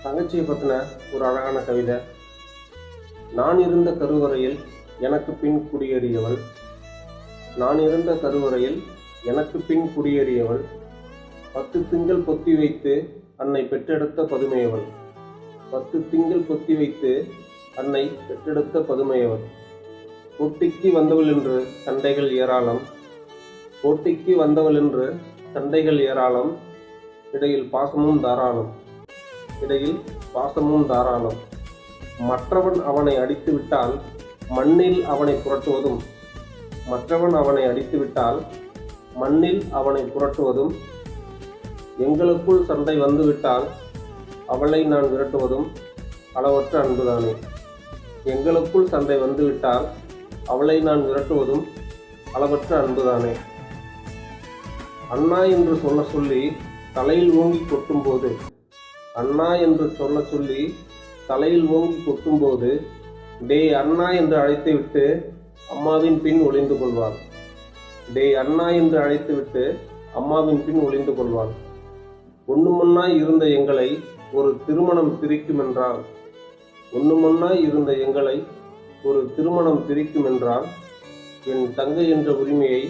தங்கச்சியை பற்றின ஒரு அழகான கவிதை. நான் இருந்த கருவறையில் எனக்கு பின் குடியேறியவள், நான் இருந்த கருவறையில் எனக்கு பின் குடியேறியவள், 10 திங்கள் பொத்தி வைத்து அன்னை பெற்றெடுத்த பதுமையவள், 10 திங்கள் பொத்தி வைத்து அன்னை பெற்றெடுத்த பதுமையவள். போட்டிக்கு வந்தவள் என்று சண்டைகள் ஏராளம், போட்டிக்கு வந்தவள் என்று சண்டைகள் ஏராளம், இடையில் பாசமும் தாராளம், இடையில் பாசமும் தாராளம். மற்றவன் அவனை அடித்துவிட்டால் மண்ணில் அவனை புரட்டுவதும், மற்றவன் அவனை அடித்துவிட்டால் மண்ணில் அவனை புரட்டுவதும், எங்களுக்குள் சண்டை வந்துவிட்டால் அவளை நான் விரட்டுவதும் அளவற்ற அன்புதானே. எங்களுக்குள் சண்டை வந்துவிட்டால் அவளை நான் விரட்டுவதும் அளவற்ற அன்புதானே. அண்ணா என்று சொல்ல சொல்லி தலையில் ஓங்கி கொட்டும்போது, அண்ணா என்று சொல்ல சொல்லி தலையில் ஓங்கி கொட்டும்போது, டே அண்ணா என்று அழைத்துவிட்டு அம்மாவின் பின் ஒளிந்து கொள்வாள், டே அண்ணா என்று அழைத்துவிட்டு அம்மாவின் பின் ஒளிந்து கொள்வாள். ஒண்ணுமொன்னாய் இருந்த எங்களை ஒரு திருமணம் பிரிக்கும் என்றால், ஒண்ணுமொன்னாய் இருந்த எங்களை ஒரு திருமணம் பிரிக்கும் என்றால், என் தங்கை என்ற உரிமையை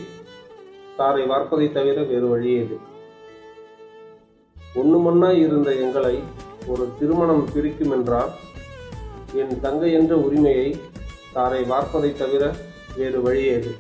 தாரை வார்ப்பதை தவிர வேறு வழியேது. ஒண்ணுமொன்னாய் இருந்த எங்களை ஒரு திருமணம் பிரிக்கும் என்றால், என் தங்கை என்ற உரிமையை தாரை வார்ப்பதை தவிர வேறு வழியேது.